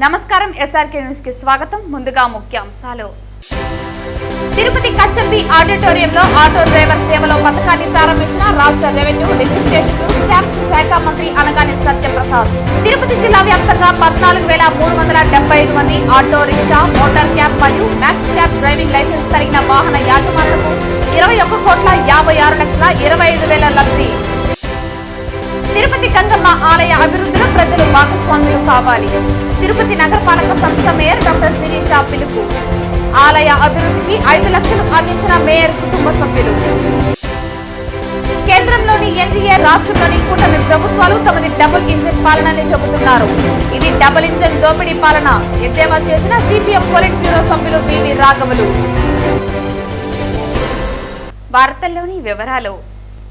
నమస్కారం SRK news కి స్వాగతం. ముందుగా ముఖ్యాంశాలు. తిరుపతి కచ్చంబి ఆడిటోరియంలో ఆటో డ్రైవర్ సేవలో పథకాన్ని ప్రారంభించిన రాష్ట్ర రెవెన్యూ రిజిస్ట్రేషన్ స్టాంప్స్ శాఖ మంత్రి అనగాని సత్యప్రసాద్. తిరుపతి జిల్లా వ్యాప్తంగా 14,375 మంది ఆటో రిక్షా, మోటార్ క్యాబ్ మరియు మ్యాక్స్ క్యాబ్ డ్రైవింగ్ లైసెన్స్ కలిగిన వాహన యాజమానులకు 21,50,25,000 లబ్ధి. తిరుపతి గంగమ్మ ఆలయ అభివృద్ధిలో ప్రజలు భాగస్వాములు కావాలి. తిరుపతి నగరపాలక సంస్థ మేయర్ డాక్టర్ శిరీష పిలుపు. ఆలయ అభివృద్ధికి 5 లక్షలు అందించిన మేయర్ కుటుంబ సభ్యులు. కేంద్రంలోని ఎన్డీఏ, రాష్ట్రంలోని కూటమి ప్రభుత్వాలు తమది డబుల్ ఇంజన్ పాలనని చెబుతున్నారు. ఇది డబుల్ ఇంజన్ దోపిడీ పాలన ఎద్దేవా చేసిన సిపిఎం పొలిట్ బ్యూరో సభ్యులు బివి రాఘవులు. వార్తల్లోని వివరాలు.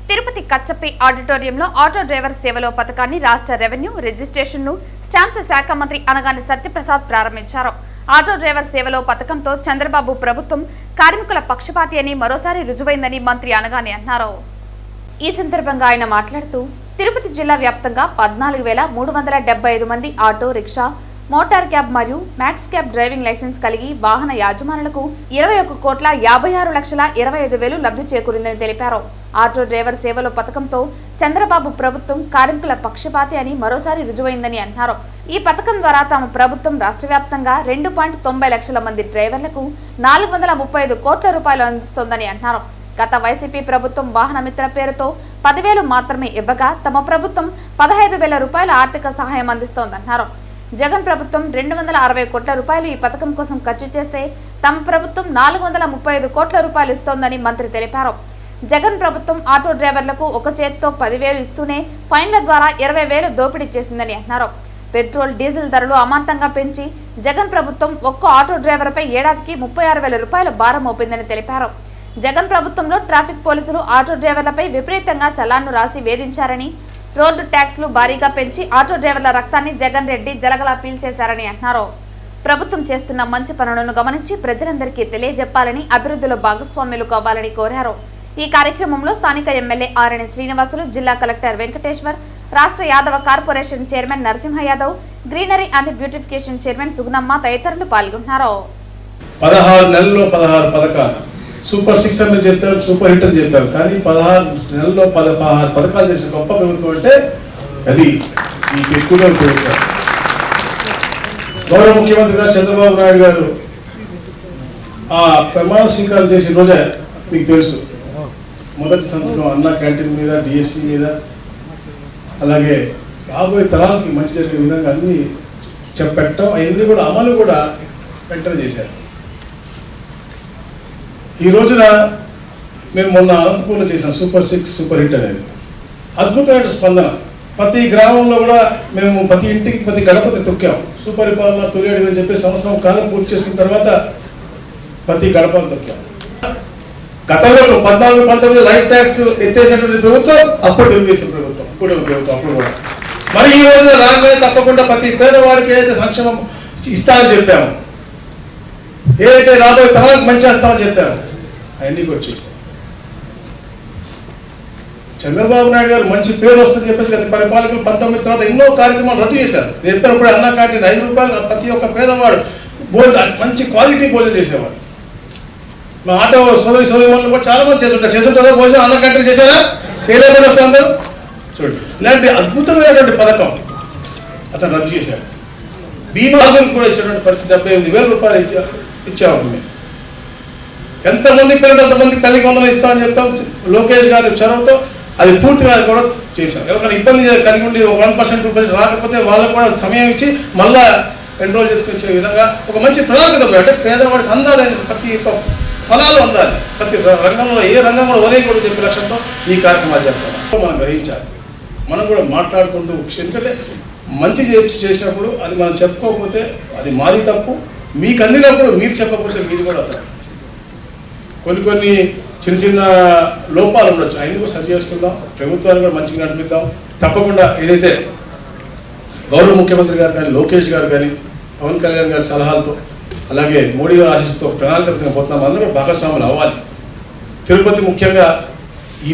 తిరుపతి కచ్చంబి ఆడిటోరియంలో ఆటో డ్రైవర్ సేవలో పథకాన్ని రాష్ట్ర రెవెన్యూ రిజిస్ట్రేషన్ స్టాంప్స్ శాఖ మంత్రి అనగాని సత్యప్రసాద్ ప్రారంభించారు. ఆటో డ్రైవర్ సేవలో పథకంతో చంద్రబాబు ప్రభుత్వం కార్మికుల పక్షపాతి అని మరోసారి రుజువైందని మంత్రి అనగాని అన్నారు. ఈ సందర్భంగా ఆయన మాట్లాడుతూ తిరుపతి జిల్లా వ్యాప్తంగా 14,375 మంది ఆటో రిక్షా, మోటార్ క్యాబ్ మరియు మ్యాక్స్ క్యాబ్ డ్రైవింగ్ లైసెన్స్ కలిగి వాహన యాజమానులకు 21,56,25,000 లబ్ధి చేకూరిందని తెలిపారు. ఆటో డ్రైవర్ సేవలో పథకంతో చంద్రబాబు ప్రభుత్వం కార్మికుల పక్షపాతి అని మరోసారి రుజువైందని అన్నారు. ఈ పథకం ద్వారా తమ ప్రభుత్వం రాష్ట్ర వ్యాప్తంగా 2.90 లక్షల మంది డ్రైవర్లకు 435 కోట్ల రూపాయలు అందిస్తోందని అన్నారు. గత వైసీపీ ప్రభుత్వం వాహన మిత్ర పేరుతో 10,000 మాత్రమే ఇవ్వగా తమ ప్రభుత్వం 15,000 రూపాయల ఆర్థిక సహాయం అందిస్తోందన్నారు. జగన్ ప్రభుత్వం 260 కోట్ల రూపాయలు ఈ పథకం కోసం ఖర్చు చేస్తే తమ ప్రభుత్వం 435 కోట్ల రూపాయలు ఇస్తోందని మంత్రి తెలిపారు. జగన్ ప్రభుత్వం ఆటో డ్రైవర్లకు ఒక చేత్తో 10,000 ఇస్తూనే ఫైన్ల ద్వారా 20,000 దోపిడీ చేసిందని అన్నారు. పెట్రోల్, డీజిల్ ధరలు అమాంతంగా పెంచి జగన్ ప్రభుత్వం ఒక్క ఆటో డ్రైవర్పై ఏడాదికి 36,000 రూపాయల భారం మోపిందని తెలిపారు. జగన్ ప్రభుత్వంలో ట్రాఫిక్ పోలీసులు ఆటో డ్రైవర్లపై విపరీతంగా చలాన్లు రాసి వేధించారని, రోడ్డు ట్యాక్స్లు భారీగా పెంచి ఆటో డ్రైవర్ల రక్తాన్ని జగన్ రెడ్డి జలగలా పీల్చేశారని అన్నారు. ప్రభుత్వం చేస్తున్న మంచి పనులను గమనించి ప్రజలందరికీ తెలియజెప్పాలని, అభివృద్ధిలో భాగస్వామ్యులు కావాలని కోరారు. ఈ కార్యక్రమంలో స్థానిక ఎమ్మెల్యే ఆరణి శ్రీనివాసులు, జిల్లా కలెక్టర్ వెంకటేశ్వర్, రాష్ట్ర Yadava corporation chairman Narasimha Yadav, greenery and beautification chairman Sugunamma తదితరులు పాల్గొన్నారు. 16 నెలల్లో 16 పథకాలు, సూపర్ 6 అని చెప్పారు, సూపర్ హిట్ అని చెప్పారు. కానీ 16 నెలల్లో 16 పథకాలు చేసే గొప్ప ప్రభుత్వం అంటే అది ఈ ఎక్కువగా ప్రభుత్వం. గౌరవ ముఖ్యమంత్రి గారు చంద్రబాబు నాయుడు గారు ఆ ప్రమాణ స్వీకారం చేసిన రోజే మీకు తెలుసు, మొదటి సంతకం అన్నా క్యాంటీన్ మీద, డిఎస్సి మీద, అలాగే రాబోయే తరాలకి మంచి జరిగే విధంగా అన్ని చెప్పట్టడం, అవన్నీ కూడా అమలు కూడా వెంటనే చేశారు. ఈ రోజున మేము మొన్న అనంతపూర్లో చేసాం సూపర్ 6 సూపర్ హిట్ అనేది. అద్భుతమైన స్పందన. ప్రతి గ్రామంలో కూడా మేము ప్రతి ఇంటికి, ప్రతి గడపతి తొక్కాం. సుపరిపాలన తొలియడం అని చెప్పి సంవత్సరం కాలం పూర్తి చేసుకున్న తర్వాత ప్రతి గడపను తొక్కాం. గతంలో 14-19 లైఫ్ ట్యాక్స్ ఎత్తేసినటువంటి ప్రభుత్వం అప్పుడు తెలుగుదేశం ప్రభుత్వం, ఇప్పుడు ప్రభుత్వం అప్పుడు కూడా. మరి ఈ రోజున రాగానే తప్పకుండా ప్రతి పేదవాడికి ఏదైతే సంక్షేమం ఇస్తామని చెప్పాము, ఏదైతే రాబోయే తరాలకు మంచి చేస్తామని చెప్పాము, అవన్నీ కూడా చేస్తాం. చంద్రబాబు నాయుడు గారు మంచి పేరు వస్తుందని చెప్పేసి గత పరిపాలకులు 19 తర్వాత ఎన్నో కార్యక్రమాలు రద్దు చేశారు. చెప్పినప్పుడు అన్నా క్యాంటీన్ 5 రూపాయలు ప్రతి ఒక్క పేదవాడు మంచి క్వాలిటీ భోజనం చేసేవాడు. మా ఆటో సోదరి వాళ్ళు కూడా చాలా మంది చేస్తుంటారు భోజనం. అన్న క్యాంటీన్ చేశారా? చేయలేకుండా వస్తారు అందరూ. చూడండి, ఇలాంటి అద్భుతమైనటువంటి పథకం అతను రద్దు చేశాడు. బీమా కూడా ఇచ్చినటువంటి పరిస్థితి 78,000 రూపాయలు ఇచ్చాము మేము. ఎంతమంది పిల్లలు అంతమంది తల్లికి వందనం ఇస్తామని చెప్పాం. లోకేష్ గారి చొరవతో అది పూర్తిగా కూడా చేశాం. ఎవరికైనా ఇబ్బంది కలిగి ఉండి 1% రూపాయలు రాకపోతే వాళ్ళకు కూడా సమయం ఇచ్చి మళ్ళా ఎన్రోల్ చేసుకొచ్చే విధంగా ఒక మంచి ప్రణాళిక, అంటే పేదవాడికి అందాలని, ప్రతి ఫలాలు అందాలి, ప్రతి రంగంలో ఏ రంగం కూడా ఒరేయకూడదు చెప్పే లక్ష్యంతో ఈ కార్యక్రమాలు చేస్తాం. మనం గ్రహించాలి, మనం కూడా మాట్లాడుకుంటూ, ఎందుకంటే మంచి చేసినప్పుడు అది మనం చెప్పుకోకపోతే అది మాది తప్పు, మీకు అందినప్పుడు మీరు చెప్పకపోతే మీది కూడా అవుతారు. కొన్ని చిన్న చిన్న లోపాలు ఉండొచ్చు, అయినా కూడా సరి చేసుకుందాం. ప్రభుత్వాన్ని కూడా మంచిగా నడిపిద్దాం. తప్పకుండా ఏదైతే గౌరవ ముఖ్యమంత్రి గారు కానీ, లోకేష్ గారు కానీ, పవన్ కళ్యాణ్ గారి సలహాలతో, అలాగే మోడీ గారి ఆశీస్సుతో ప్రణాళికబద్ధంగా పోతున్నాం. అందరూ భాగస్వాములు అవ్వాలి. తిరుపతి ముఖ్యంగా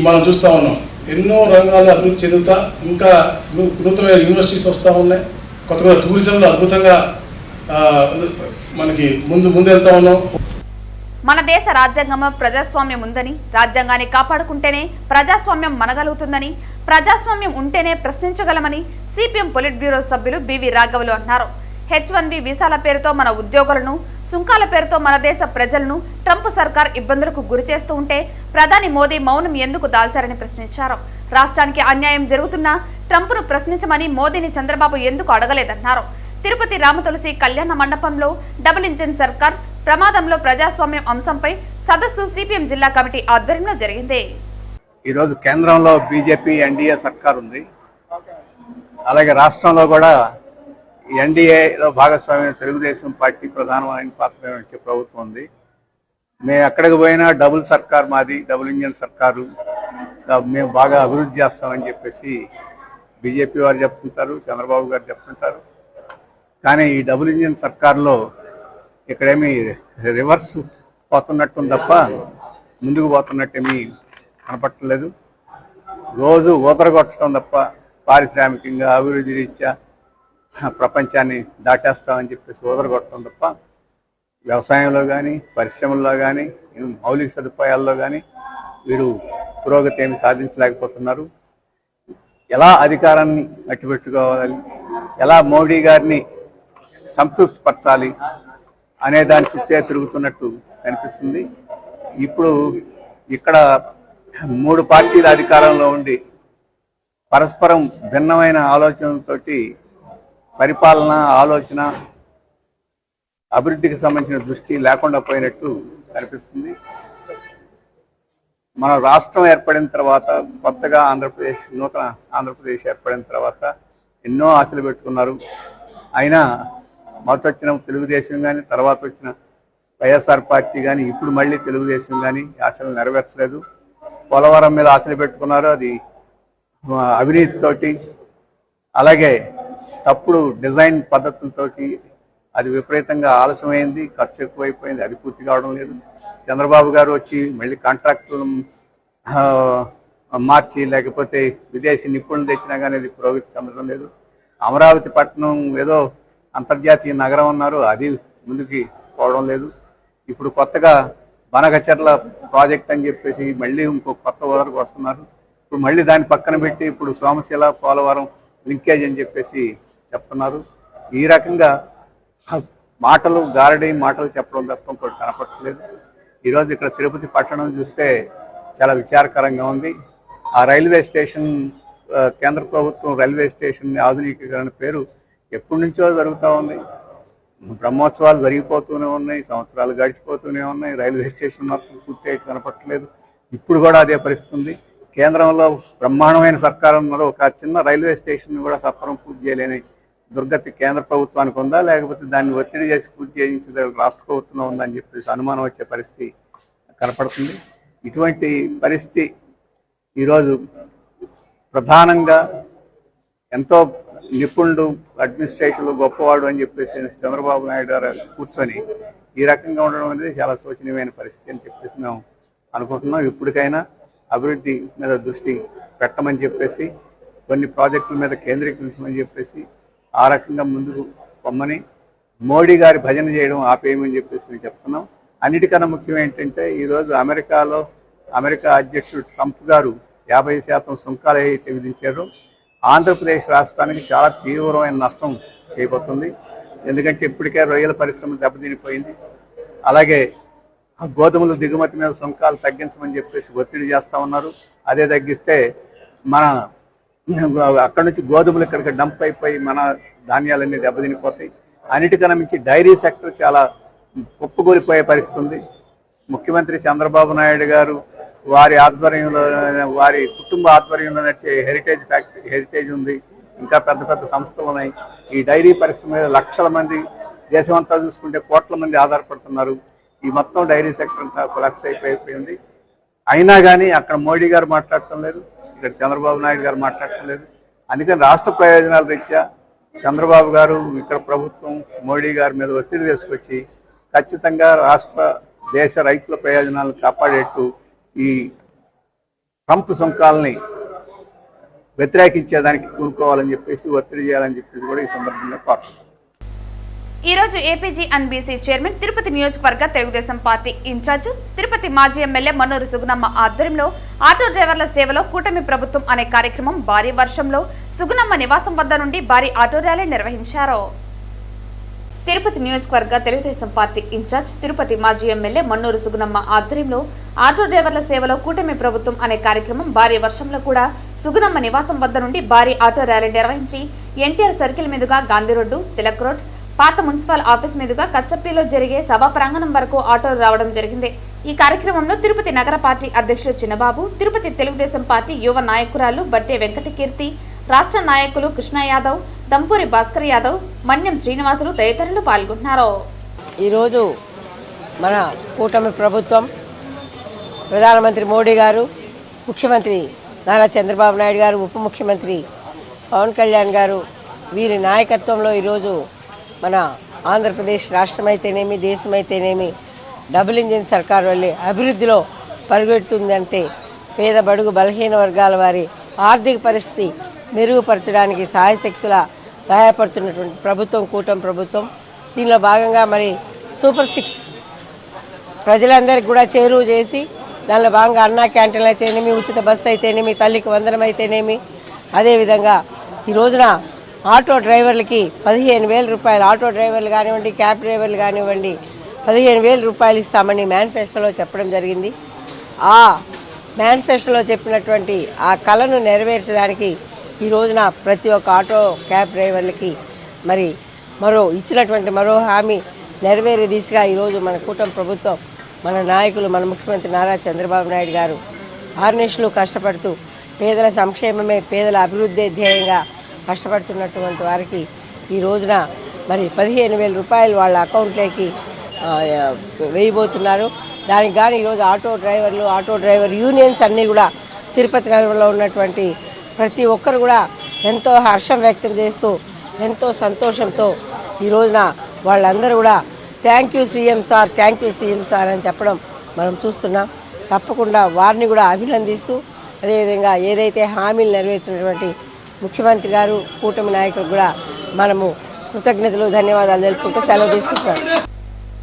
మనం చూస్తూ ఉన్నాం, ఎన్నో రంగాల్లో అభివృద్ధి చెందుతా ఇంకా నూతనమైన యూనివర్సిటీస్ వస్తూ ఉన్నాయి. కొత్త టూరిజంలో అద్భుతంగా మనకి ముందు వెళ్తా ఉన్నాం. మన దేశ రాజ్యాంగంలో ప్రజాస్వామ్యం ఉందని, రాజ్యాంగాన్ని కాపాడుకుంటేనే ప్రజాస్వామ్యం మనగలుగుతుందని, ప్రజాస్వామ్యం ఉంటేనే ప్రశ్నించగలమని సిపిఎం పొలిట్ బ్యూరో సభ్యులు బివి రాఘవులు అన్నారు. H1B వీసాల పేరుతో మన ఉద్యోగులను, సుంకాల పేరుతో మన దేశ ప్రజలను ట్రంప్ సర్కార్ ఇబ్బందులకు గురి చేస్తూ ఉంటే ప్రధాని మోదీ మౌనం ఎందుకు దాల్చారని ప్రశ్నించారు. రాష్ట్రానికి అన్యాయం జరుగుతున్నా ట్రంప్ను ప్రశ్నించమని మోదీని చంద్రబాబు ఎందుకు అడగలేదన్నారు. తిరుపతి రామతులసి కళ్యాణ మండపంలో డబుల్ ఇంజిన్ సర్కార్ ప్రమాదంలో ప్రజాస్వామ్యం అంశంపై సదస్సు సిపిఎం జిల్లా కమిటీ ఆధ్వర్యంలో జరిగింది. ఈరోజు కేంద్రంలో బీజేపీ ఎన్డీఏ సర్కార్ ఉంది. అలాగే రాష్ట్రంలో కూడా ఎన్డీఏలో భాగస్వామ్యం తెలుగుదేశం పార్టీ ప్రధానమైన పాత్ర వహించే ప్రభుత్వం ఉంది. మేము ఎక్కడికి పోయినా డబుల్ సర్కార్ మాది, డబుల్ ఇంజిన్ సర్కారు, మేము బాగా అభివృద్ధి చేస్తామని చెప్పేసి బీజేపీ వారు చెప్తుంటారు, చంద్రబాబు గారు చెప్తుంటారు. కానీ ఈ డబుల్ ఇంజిన్ సర్కార్లో ఇక్కడేమీ రివర్స్ పోతున్నట్టు తప్ప ముందుకు పోతున్నట్టేమీ కనపట్టలేదు. రోజు ఊదరగొట్టడం తప్ప పారిశ్రామికంగా అభివృద్ధి రీత్యా ప్రపంచాన్ని దాటేస్తామని చెప్పేసి ఊదరగొట్టడం తప్ప వ్యవసాయంలో కానీ, పరిశ్రమల్లో కానీ, మౌలిక సదుపాయాల్లో కానీ వీరు పురోగతి ఏమి సాధించలేకపోతున్నారు. ఎలా అధికారాన్ని అట్టిపెట్టుకోవాలి, ఎలా మోడీ గారిని సంతృప్తిపరచాలి అనే దాని చుట్టే తిరుగుతున్నట్టు కనిపిస్తుంది. ఇప్పుడు ఇక్కడ 3 పార్టీల అధికారంలో ఉండి పరస్పరం భిన్నమైన ఆలోచనలతోటి పరిపాలన, ఆలోచన, అభివృద్ధికి సంబంధించిన దృష్టి లేకుండా పోయినట్టు కనిపిస్తుంది. మన రాష్ట్రం ఏర్పడిన తర్వాత, కొత్తగా నూతన ఆంధ్రప్రదేశ్ ఏర్పడిన తర్వాత ఎన్నో ఆశలు పెట్టుకున్నారు. అయినా మొదట వచ్చిన తెలుగుదేశం కానీ, తర్వాత వచ్చిన వైఎస్ఆర్ పార్టీ కానీ, ఇప్పుడు మళ్ళీ తెలుగుదేశం కానీ ఆశలు నెరవేర్చలేదు. పోలవరం మీద ఆశలు పెట్టుకున్నారు, అది అవినీతితోటి, అలాగే తప్పుడు డిజైన్ పద్ధతులతోటి అది విపరీతంగా ఆలస్యమైంది, ఖర్చు ఎక్కువైపోయింది, అది పూర్తి కావడం లేదు. చంద్రబాబు గారు వచ్చి మళ్ళీ కాంట్రాక్టులు మార్చి లేకపోతే విదేశీ నిపుణులు తెచ్చినా కానీ అది పురోగతి చెందడం లేదు. అమరావతి పట్టణం ఏదో అంతర్జాతీయ నగరం అన్నారు, అది ముందుకి పోవడం లేదు. ఇప్పుడు కొత్తగా బనకచర్ల ప్రాజెక్ట్ అని చెప్పేసి మళ్ళీ ఇంకో కొత్త ఓదరు కొడుతున్నారు. ఇప్పుడు మళ్ళీ దాన్ని పక్కన పెట్టి ఇప్పుడు సోమశిల, పోలవరం లింకేజ్ అని చెప్పేసి చెప్తున్నారు. ఈ రకంగా గారడీ మాటలు చెప్పడం తప్ప ఇంకోటి కనపడట్లేదు. ఈరోజు ఇక్కడ తిరుపతి పట్టణం చూస్తే చాలా విచారకరంగా ఉంది. ఆ రైల్వే స్టేషన్, కేంద్ర ప్రభుత్వం రైల్వే స్టేషన్ ఆధునికీకరణ పేరు ఎప్పటి నుంచో జరుగుతూ ఉంది. బ్రహ్మోత్సవాలు జరిగిపోతూనే ఉన్నాయి, సంవత్సరాలు గడిచిపోతూనే ఉన్నాయి, రైల్వే స్టేషన్ మాత్రం పూర్తి కనపట్టలేదు. ఇప్పుడు కూడా అదే పరిస్థితి ఉంది. కేంద్రంలో బ్రహ్మాండమైన సర్కారు ఉన్నారు, ఒక చిన్న రైల్వే స్టేషన్ కూడా సత్వరం పూర్తి చేయలేని దుర్గతి కేంద్ర ప్రభుత్వానికి ఉందా, లేకపోతే దాన్ని ఒత్తిడి చేసి పూర్తి చేయించే రాష్ట్ర ప్రభుత్వంలో ఉందని చెప్పేసి అనుమానం వచ్చే పరిస్థితి కనపడుతుంది. ఇటువంటి పరిస్థితి ఈరోజు ప్రధానంగా ఎంతో నిపుణుడు, అడ్మినిస్ట్రేషన్లో గొప్పవాడు అని చెప్పేసి చంద్రబాబు నాయుడు గారు కూర్చొని ఈ రకంగా ఉండడం అనేది చాలా శోచనీయమైన పరిస్థితి అని చెప్పేసి మేము అనుకుంటున్నాం. ఇప్పటికైనా అభివృద్ధి మీద దృష్టి పెట్టమని చెప్పేసి, కొన్ని ప్రాజెక్టుల మీద కేంద్రీకరించమని చెప్పేసి, ఆ రకంగా ముందుకు పొమ్మని, మోడీ గారి భజన చేయడం ఆపేయమని చెప్పేసి మేము చెప్తున్నాం. అన్నిటికన్నా ముఖ్యం ఏంటంటే ఈరోజు అమెరికా అధ్యక్షుడు ట్రంప్ గారు 50% సుంకాలు ఏవైతే విధించారో ఆంధ్రప్రదేశ్ రాష్ట్రానికి చాలా తీవ్రమైన నష్టం చేయబోతుంది. ఎందుకంటే ఇప్పటికే రొయ్యల పరిశ్రమ దెబ్బతినిపోయింది. అలాగే గోధుమల దిగుమతి మీద సుంకాలు తగ్గించమని చెప్పేసి ఒత్తిడి చేస్తూ ఉన్నారు. అదే తగ్గిస్తే మన అక్కడి నుంచి గోధుమలు ఇక్కడికి డంప్ అయిపోయి మన ధాన్యాలన్నీ దెబ్బతినిపోతాయి. అన్నిటికన్నా మించి డైరీ సెక్టర్ చాలా కుప్పకూలిపోయే పరిస్థితి ఉంది. ముఖ్యమంత్రి చంద్రబాబు నాయుడు గారు వారి ఆధ్వర్యంలో, వారి కుటుంబ ఆధ్వర్యంలో నడిచే హెరిటేజ్ ఉంది, ఇంకా పెద్ద పెద్ద సంస్థలు ఉన్నాయి. ఈ డైరీ పరిశ్రమ మీద లక్షల మంది, దేశమంతా చూసుకుంటే కోట్ల మంది ఆధారపడుతున్నారు. ఈ మొత్తం డైరీ సెక్టర్ అంతా కొలాప్స్ అయిపోయింది. అయినా కానీ అక్కడ మోడీ గారు మాట్లాడటం లేదు, ఇక్కడ చంద్రబాబు నాయుడు గారు మాట్లాడటం లేదు. అందుకని రాష్ట్ర ప్రయోజనాల రీత్యా చంద్రబాబు గారు, ఇక్కడ ప్రభుత్వం మోడీ గారి మీద ఒత్తిడి తీసుకొచ్చి ఖచ్చితంగా దేశ రైతుల ప్రయోజనాలను కాపాడేట్టు ఈ ట్రంప్ సుంకాలని వ్యతిరేకించేదానికి కూరుకోవాలని చెప్పేసి, ఒత్తిడి చేయాలని చెప్పేసి కూడా ఈ సందర్భంగా కోరుతున్నాం. ఈ రోజు APG and BC chairman, Tirupati నియోజకవర్గ తెలుగుదేశం పార్టీ ఇన్ఛార్జ్, తిరుపతి మాజీ ఎమ్మెల్యే మన్నూరు సుగుణమ్మ ఆధ్వర్యంలో ఆటో డ్రైవర్ల సేవలో కూటమి ప్రభుత్వం అనే కార్యక్రమం భారీ వర్షంలో సుగుణమ్మ నివాసం వద్ద నుండి భారీ ఆటో ర్యాలీ నిర్వహించారు. తిరుపతి నియోజకవర్గ తెలుగుదేశం పార్టీ ఇన్ఛార్జ్, తిరుపతి మాజీ ఎమ్మెల్యే మన్నూరు సుగుణమ్మ ఆధ్వర్యంలో ఆటో డ్రైవర్ల సేవలో కూటమి ప్రభుత్వం అనే కార్యక్రమం భారీ వర్షంలో కూడా సుగుణమ్మ నివాసం వద్ద నుండి భారీ ఆటో ర్యాలీ నిర్వహించి ఎన్టీఆర్ సర్కిల్ మీదుగా గాంధీ రోడ్డు, తిలక్ రోడ్, పాత మున్సిపల్ ఆఫీస్ మీదుగా కచ్చప్పిలో జరిగే సభా ప్రాంగణం వరకు ఆటోలు రావడం జరిగింది. ఈ కార్యక్రమంలో తిరుపతి నగర పార్టీ అధ్యక్షులు చిన్నబాబు, తిరుపతి తెలుగుదేశం పార్టీ యువ నాయకురాలు బట్టే వెంకటకీర్తి, రాష్ట్ర నాయకులు కృష్ణ యాదవ్, దంపూరి భాస్కర్ యాదవ్, మన్యం శ్రీనివాసులు తదితరులు పాల్గొన్నారు. ఈరోజు మన కూటమి ప్రభుత్వం, ప్రధానమంత్రి మోడీ గారు, ముఖ్యమంత్రి నారా చంద్రబాబు నాయుడు గారు, ఉప ముఖ్యమంత్రి పవన్ కళ్యాణ్ గారు, వీరి నాయకత్వంలో ఈరోజు మన ఆంధ్రప్రదేశ్ రాష్ట్రమైతేనేమి, దేశమైతేనేమి డబుల్ ఇంజిన్ సర్కార్ వల్లే అభివృద్ధిలో పరుగెడుతుందంటే పేద బడుగు బలహీన వర్గాల వారి ఆర్థిక పరిస్థితి మెరుగుపరచడానికి సాయశక్తుల సహాయపడుతున్నటువంటి ప్రభుత్వం కూటమి ప్రభుత్వం. దీనిలో భాగంగా మరి సూపర్ 6 ప్రజలందరికీ కూడా చేరువ చేసి దానిలో భాగంగా అన్నా క్యాంటీన్లు అయితేనేమి, ఉచిత బస్సు అయితేనేమి, తల్లికి వందనం అయితేనేమి, అదేవిధంగా ఈ రోజున ఆటో డ్రైవర్లకి 15,000 రూపాయలు, ఆటో డ్రైవర్లు కానివ్వండి, క్యాబ్ డ్రైవర్లు కానివ్వండి 15,000 రూపాయలు ఇస్తామని మేనిఫెస్టోలో చెప్పడం జరిగింది. ఆ మేనిఫెస్టోలో చెప్పినటువంటి ఆ కళను నెరవేర్చడానికి ఈ రోజున ప్రతి ఒక్క ఆటో క్యాబ్ డ్రైవర్లకి మరి ఇచ్చినటువంటి మరో హామీ నెరవేరే దిశగా ఈరోజు మన కూటమి ప్రభుత్వం, మన నాయకులు, మన ముఖ్యమంత్రి నారా చంద్రబాబు నాయుడు గారు ఆర్నిషులు కష్టపడుతూ పేదల సంక్షేమమే, పేదల అభివృద్ధి ధ్యేయంగా కష్టపడుతున్నటువంటి వారికి ఈ రోజున మరి 15,000 రూపాయలు వాళ్ళ అకౌంట్లోకి వేయబోతున్నారు. దానికి కానీ ఈరోజు ఆటో డ్రైవర్లు, ఆటో డ్రైవర్ యూనియన్స్ అన్నీ కూడా తిరుపతి నగరంలో ఉన్నటువంటి ప్రతి ఒక్కరు కూడా ఎంతో హర్షం వ్యక్తం చేస్తూ, ఎంతో సంతోషంతో ఈ రోజున వాళ్ళందరూ కూడా thank you CM sir, thank you CM sir అని చెప్పడం మనం చూస్తున్నాం. తప్పకుండా వారిని కూడా అభినందిస్తూ, అదేవిధంగా ఏదైతే హామీలు నెరవేర్చినటువంటి ముఖ్యమంత్రి గారు, కూటమి నాయకులు కూడా మనము కృతజ్ఞతలు, ధన్యవాదాలు తెలుపుకుంటూ సెలవు తీసుకుంటాం.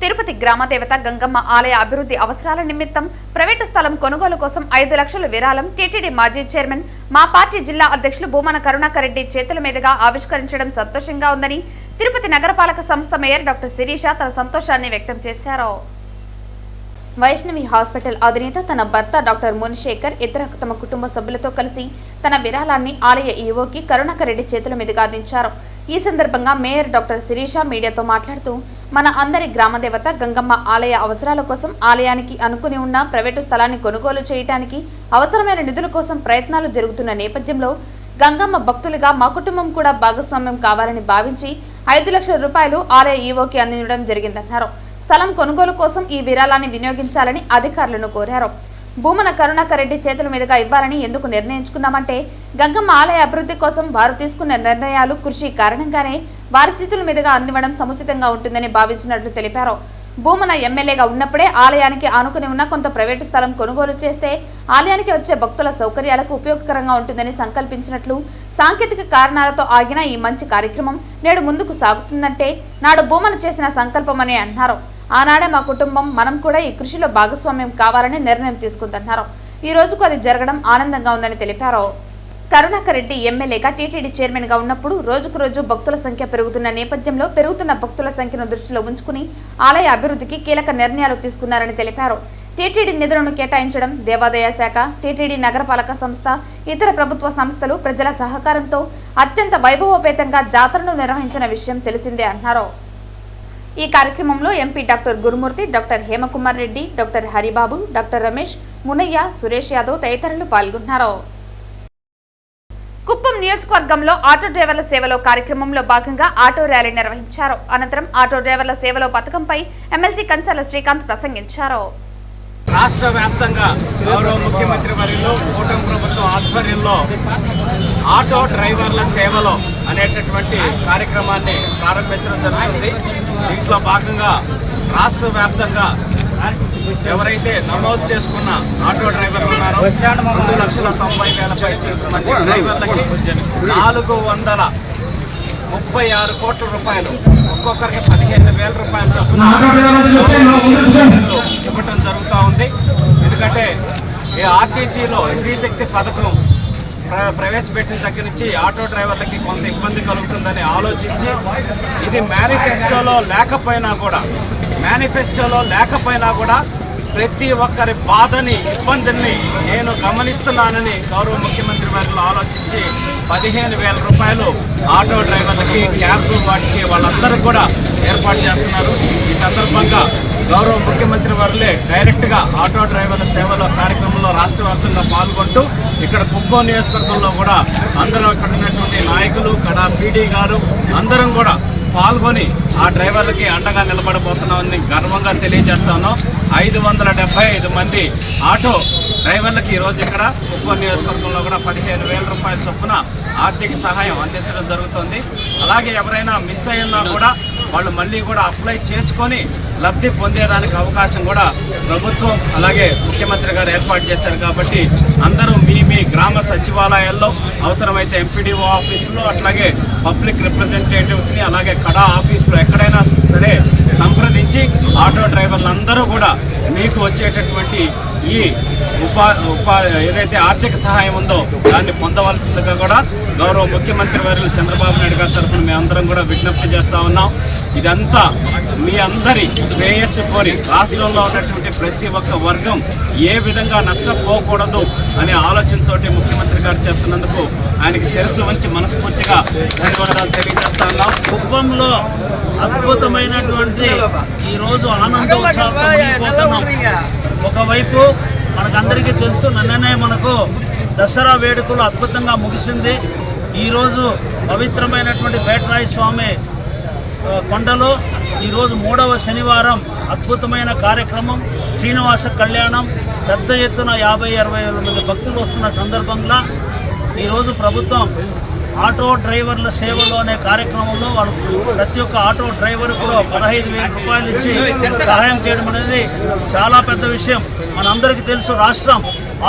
తిరుపతి గ్రామదేవత గంగమ్మ ఆలయ అభివృద్ధి అవసరాల నిమిత్తం ప్రైవేటు స్థలం కొనుగోలు కోసం 5 లక్షల విరాళం టీటీడీ మాజీ చైర్మన్, మా పార్టీ జిల్లా అధ్యక్షులు భూమన కరుణాకర్ రెడ్డి చేతుల మీదుగా ఆవిష్కరించడం సంతోషంగా ఉందని తిరుపతి నగరపాలక సంస్థ మేయర్ డాక్టర్ శిరీష తన సంతోషాన్ని వ్యక్తం చేశారు. వైష్ణవి హాస్పిటల్ అధినేత తన భర్త డాక్టర్ మునిశేఖర్ ఇతర తమ కుటుంబ సభ్యులతో కలిసి తన విరాళాన్ని ఆలయ ఈవోకి కరుణాకర్ రెడ్డి చేతుల మీదుగా అందించారు. ఈ సందర్భంగా మేయర్ డాక్టర్ శిరీష మీడియాతో మాట్లాడుతూ, మన అందరి గ్రామదేవత గంగమ్మ ఆలయ అవసరాల కోసం ఆలయానికి అనుకుని ఉన్న ప్రైవేటు స్థలాన్ని కొనుగోలు చేయడానికి అవసరమైన నిధుల కోసం ప్రయత్నాలు జరుగుతున్న నేపథ్యంలో గంగమ్మ భక్తులుగా మా కుటుంబం కూడా భాగస్వామ్యం కావాలని భావించి 5 లక్షల రూపాయలు ఆలయ ఈవోకి అందించడం జరిగిందన్నారు. స్థలం కొనుగోలు కోసం ఈ విరాళాన్ని వినియోగించాలని అధికారులను కోరారు. భూమన కరుణాకర్ రెడ్డి చేతుల మీదుగా ఇవ్వాలని ఎందుకు నిర్ణయించుకున్నామంటే, గంగమ్మ ఆలయ అభివృద్ధి కోసం వారు తీసుకున్న నిర్ణయాలు, కృషి కారణంగానే వారి చేతుల మీదుగా అందివ్వడం సముచితంగా ఉంటుందని భావించినట్లు తెలిపారు. భూమన ఎమ్మెల్యేగా ఉన్నప్పుడే ఆలయానికి ఆనుకుని ఉన్న కొంత ప్రైవేటు స్థలం కొనుగోలు చేస్తే ఆలయానికి వచ్చే భక్తుల సౌకర్యాలకు ఉపయోగకరంగా ఉంటుందని సంకల్పించినట్లు, సాంకేతిక కారణాలతో ఆగిన ఈ మంచి కార్యక్రమం నేడు ముందుకు సాగుతుందంటే నాడు భూమన చేసిన సంకల్పమని అన్నారు. ఆనాడే మా కుటుంబం, మనం కూడా ఈ కృషిలో భాగస్వామ్యం కావాలని నిర్ణయం తీసుకుందన్నారు. ఈ రోజుకు అది జరగడం ఆనందంగా ఉందని తెలిపారు. కరుణాకర్ రెడ్డి ఎమ్మెల్యేగా టీటీడీ చైర్మన్ గా ఉన్నప్పుడు రోజుకు రోజు భక్తుల సంఖ్య పెరుగుతున్న నేపథ్యంలో పెరుగుతున్న భక్తుల సంఖ్యను దృష్టిలో ఉంచుకుని ఆలయ అభివృద్ధికి కీలక నిర్ణయాలు తీసుకున్నారని తెలిపారు. టీటీడీ నిధులను కేటాయించడం, దేవాదాయ శాఖ, టీటీడీ నగరపాలక సంస్థ, ఇతర ప్రభుత్వ సంస్థలు ప్రజల సహకారంతో అత్యంత వైభవోపేతంగా జాతరను నిర్వహించిన విషయం తెలిసిందే అన్నారు. ఈ కార్యక్రమంలో MP doctor Gurumurthy, doctor Hemakumar Reddy, doctor Haribabu, doctor Ramesh, Munayya, Suresh Yadav తదితరులు పాల్గొన్నారు. కుప్పం నియోజకవర్గంలో ఆటో డ్రైవర్ల సేవలో కార్యక్రమంలో భాగంగా ఆటో ర్యాలీ నిర్వహించారు. అనంతరం ఆటో డ్రైవర్ల సేవలో పథకంపై ఎమ్మెల్సీ కంచాల శ్రీకాంత్ ప్రసంగించారు. రాష్ట్ర వ్యాప్తంగా గౌరవ ముఖ్యమంత్రి వర్యులు కూటమి ప్రభుత్వం ఆధ్వర్యంలో ఆటో డ్రైవర్ల సేవలో అనేటటువంటి కార్యక్రమాన్ని ప్రారంభించడం జరుగుతుంది. దీంట్లో భాగంగా రాష్ట్ర వ్యాప్తంగా ఎవరైతే నమోదు చేసుకున్న ఆటో డ్రైవర్లు ఉన్నారో 2,90,000 పై మంది డ్రైవర్లకి 400 36 కోట్ల రూపాయలు, ఒక్కొక్కరికి 15,000 రూపాయల చొప్పున ఇవ్వటం జరుగుతూ ఉంది. ఎందుకంటే ఈ ఆర్టీసీలో స్త్రీశక్తి పథకం ప్రవేశపెట్టిన దగ్గర నుంచి ఆటో డ్రైవర్లకి కొంత ఇబ్బంది కలుగుతుందని ఆలోచించి, ఇది మేనిఫెస్టోలో లేకపోయినా కూడా ప్రతి ఒక్కరి బాధని, ఇబ్బందుల్ని నేను గమనిస్తున్నానని గౌరవ ముఖ్యమంత్రి వారిలో ఆలోచించి 15,000 రూపాయలు ఆటో డ్రైవర్లకి, క్యాబ్ వాటికి వాళ్ళందరూ కూడా ఏర్పాటు చేస్తున్నారు. ఈ సందర్భంగా గౌరవ ముఖ్యమంత్రి వారులే డైరెక్ట్గా ఆటో డ్రైవర్ల సేవల కార్యక్రమంలో రాష్ట్ర వ్యాప్తంగా పాల్గొంటూ ఇక్కడ కుప్పం నియోజకవర్గంలో కూడా అందరూ ఇక్కడ ఉన్నటువంటి నాయకులు, కడా పీడీ గారు అందరం కూడా పాల్గొని ఆ డ్రైవర్లకి అండగా నిలబడబోతున్నామని గర్వంగా తెలియజేస్తా ఉన్నాం. 575 మంది ఆటో డ్రైవర్లకి ఈరోజు ఇక్కడ కుప్పం నియోజకవర్గంలో కూడా 15,000 రూపాయల చొప్పున ఆర్థిక సహాయం అందించడం జరుగుతుంది. అలాగే ఎవరైనా మిస్ అయినా కూడా వాళ్ళు మళ్ళీ కూడా అప్లై చేసుకొని లబ్ధి పొందేదానికి అవకాశం కూడా ప్రభుత్వం అలాగే ముఖ్యమంత్రి గారు ఏర్పాటు చేశారు. కాబట్టి అందరూ మీ గ్రామ సచివాలయాల్లో, అవసరమైతే ఎంపీడీఓ ఆఫీసులో, అట్లాగే పబ్లిక్ రిప్రజెంటేటివ్స్ని, అలాగే కడా ఆఫీసులో ఎక్కడైనా సరే సంప్రదించి ఆటో డ్రైవర్లందరూ కూడా మీకు వచ్చేటటువంటి ఈ ఏదైతే ఆర్థిక సహాయం ఉందో దాన్ని పొందవలసిందిగా కూడా గౌరవ ముఖ్యమంత్రి వర్యులు చంద్రబాబు నాయుడు గారి తరఫున మేమందరం కూడా విజ్ఞప్తి చేస్తూ ఉన్నాం. ఇదంతా మీ అందరి శ్రేయస్సు కోరి రాష్ట్రంలో ఉన్నటువంటి ప్రతి ఒక్క వర్గం ఏ విధంగా నష్టపోకూడదు అనే ఆలోచనతోటి ముఖ్యమంత్రి గారు చేస్తున్నందుకు ఆయనకి శిరస్సు వంచి మనస్ఫూర్తిగా ధన్యవాదాలు తెలియజేస్తా ఉన్నాం. కుప్పంలో అద్భుతమైనటువంటి ఈరోజు ఆనందోత్సవాలు. ఒకవైపు మనకందరికీ తెలుసు, నిన్ననే మనకు దసరా వేడుకలు అద్భుతంగా ముగిసింది. ఈరోజు పవిత్రమైనటువంటి వేటరాయ స్వామి కొండలో ఈరోజు 3వ శనివారం అద్భుతమైన కార్యక్రమం, శ్రీనివాస కళ్యాణం. పెద్ద ఎత్తున 50-60 మంది భక్తులు వస్తున్న సందర్భంగా ఈరోజు ప్రభుత్వం ఆటో డ్రైవర్ల సేవలు అనే కార్యక్రమంలో వాళ్ళు ప్రతి ఒక్క ఆటో డ్రైవర్ కూడా 15,000 రూపాయలు ఇచ్చి సహాయం చేయడం అనేది చాలా పెద్ద విషయం. మనందరికీ తెలుసు, రాష్ట్రం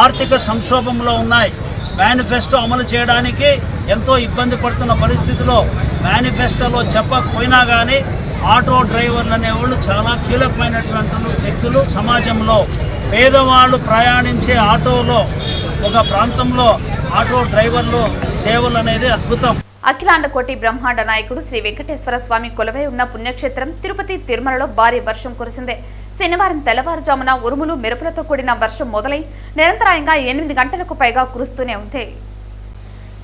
ఆర్థిక సంక్షోభంలో ఉన్నాయి. మేనిఫెస్టో అమలు చేయడానికి ఎంతో ఇబ్బంది పడుతున్న పరిస్థితిలో మేనిఫెస్టోలో చెప్పకపోయినా కానీ ఆటో డ్రైవర్లు అనేవాళ్ళు చాలా కీలకమైనటువంటి వ్యక్తులు. సమాజంలో పేదవాళ్ళు ప్రయాణించే ఆటోలో ఒక ప్రాంతంలో ఆటో డ్రైవర్లు సేవలు అనేది అద్భుతం. అఖిలాండ కోటి బ్రహ్మాండ నాయకుడు శ్రీ వెంకటేశ్వర స్వామి కొలువై ఉన్న పుణ్యక్షేత్రం తిరుపతి తిరుమలలో భారీ వర్షం కురిసింది. శనివారం తెల్లవారుజామున ఉరుములు మెరుపులతో కూడిన వర్షం మొదలై నిరంతరాయంగా 8 గంటలకు పైగా కురుస్తూనే ఉంది.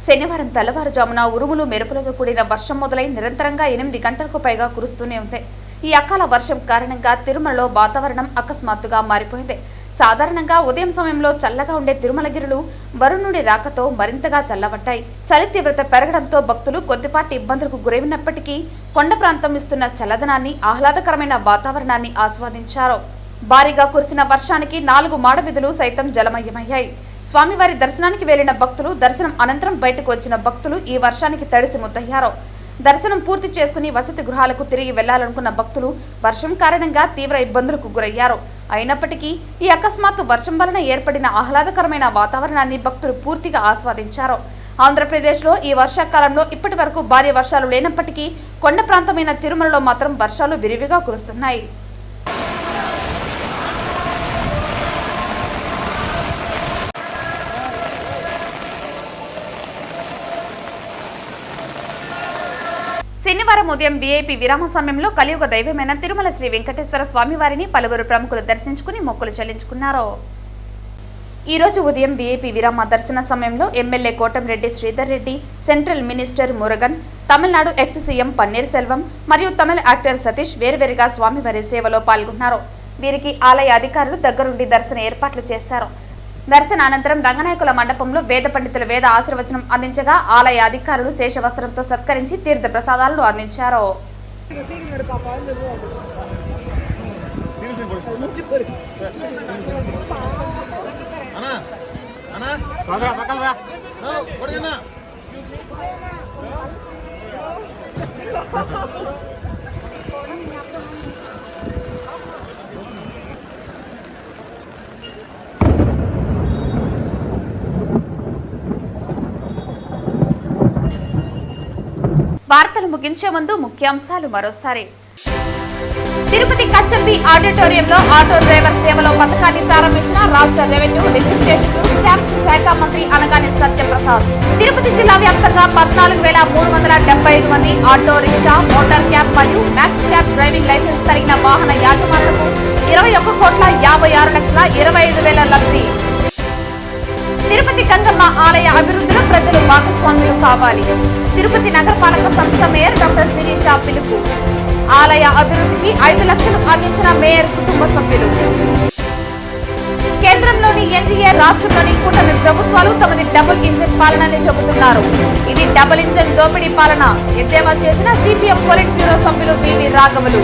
శనివారం తెల్లవారుజామున ఉరుములు మెరుపులతో కూడిన వర్షం మొదలై నిరంతరంగా 8 గంటలకు పైగా కురుస్తూనే ఉంది. ఈ అకాల వర్షం కారణంగా తిరుమలలో వాతావరణం అకస్మాత్తుగా మారిపోయింది. సాధారణంగా ఉదయం సమయంలో చల్లగా ఉండే తిరుమలగిరులు వరుణుడి రాకతో మరింతగా చల్లబడ్డాయి. చలి తీవ్రత పెరగడంతో భక్తులు కొద్దిపాటి ఇబ్బందులకు గురైనప్పటికీ కొండ ప్రాంతం ఇస్తున్న చల్లదనాన్ని, ఆహ్లాదకరమైన వాతావరణాన్ని ఆస్వాదించారు. భారీగా కురిసిన వర్షానికి 4 మాడవీధులు సైతం జలమయమయ్యాయి. స్వామివారి దర్శనానికి వెళ్లిన భక్తులు, దర్శనం అనంతరం బయటకు వచ్చిన భక్తులు ఈ వర్షానికి తడిసి ముద్దయ్యారు. దర్శనం పూర్తి చేసుకుని వసతి గృహాలకు తిరిగి వెళ్లాలనుకున్న భక్తులు వర్షం కారణంగా తీవ్ర ఇబ్బందులకు గురయ్యారు. అయినప్పటికీ ఈ అకస్మాత్తు వర్షం వలన ఏర్పడిన ఆహ్లాదకరమైన వాతావరణాన్ని భక్తులు పూర్తిగా ఆస్వాదించారు. ఆంధ్రప్రదేశ్లో ఈ వర్షాకాలంలో ఇప్పటి వరకు భారీ వర్షాలు లేనప్పటికీ కొండ ప్రాంతమైన తిరుమలలో మాత్రం వర్షాలు విరివిగా కురుస్తున్నాయి. శనివారం ఉదయం వీఐపీ విరామ సమయంలో కలియుగ దైవమైన తిరుమల శ్రీ వెంకటేశ్వర స్వామి వారిని పలువురు ప్రముఖులు దర్శించుకుని మొక్కులు చెల్లించుకున్నారు. ఈ రోజు ఉదయం వీఐపీ విరామ దర్శన సమయంలో MLA Kotamreddy Sridhar Reddy, central minister Murugan, Tamil Nadu ex CM paneer Selvam మరియు తమిళ యాక్టర్ సతీష్ వేరువేరుగా స్వామివారి సేవలో పాల్గొన్నారు. వీరికి ఆలయ అధికారులు దగ్గరుండి దర్శన ఏర్పాట్లు చేశారు. దర్శన అనంతరం రంగనాయకుల మండపంలో వేద పండితులు వేద ఆశీర్వచనం అందించగా ఆలయ అధికారులు శేషవస్త్రంతో సత్కరించి తీర్థ ప్రసాదాలను అందించారు. వార్తలు ముగించే ముందు ముఖ్యాంశాలు మరోసారి. తిరుపతి కచ్చంబి ఆడిటోరియంలో ఆటో డ్రైవర్ సేవలో పథకాన్ని ప్రారంభించిన రాష్ట్ర రెవెన్యూ, రిజిస్ట్రేషన్, స్టాంప్స్ శాఖ మంత్రి అనగాని సత్యప్రసాద్. తిరుపతి జిల్లా వ్యాప్తంగా 14,375 మంది ఆటో రిక్షా, మోటార్ క్యాబ్ మరియు మ్యాక్స్ క్యాబ్ డ్రైవింగ్ లైసెన్స్ కలిగిన వాహన యాజమానులకు 21,56,25,000 లబ్ధి. తిరుపతి గంగమ్మ ఆలయ అభివృద్ధిలో ప్రజలు భాగస్వాములు కావాలి. తిరుపతి నగరపాలక సంస్థ మేయర్ డాక్టర్ శిరీష పిలుపు. ఆలయ అభివృద్ధికి 5 లక్షలు అందించిన మేయర్ కుటుంబ సభ్యులు. కేంద్రంలోని ఎన్డీఏ, రాష్ట్రంలోని కూటమి ప్రభుత్వాలు తమది డబుల్ ఇంజన్ పాలనని చెబుతున్నారు. ఇది డబుల్ ఇంజన్ దోపిడీ పాలన ఎద్దేవా చేసిన సిపిఎం పొలిట్ బ్యూరో సభ్యులు బివి రాఘవులు.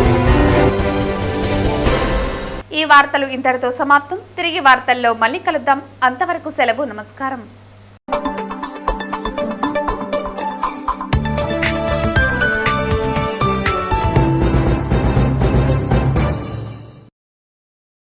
ఈ వార్తలు ఇంతటితో సమాప్తం. తిరిగి వార్తల్లో మళ్ళీ కలుద్దాం. అంతవరకు సెలవు. నమస్కారం.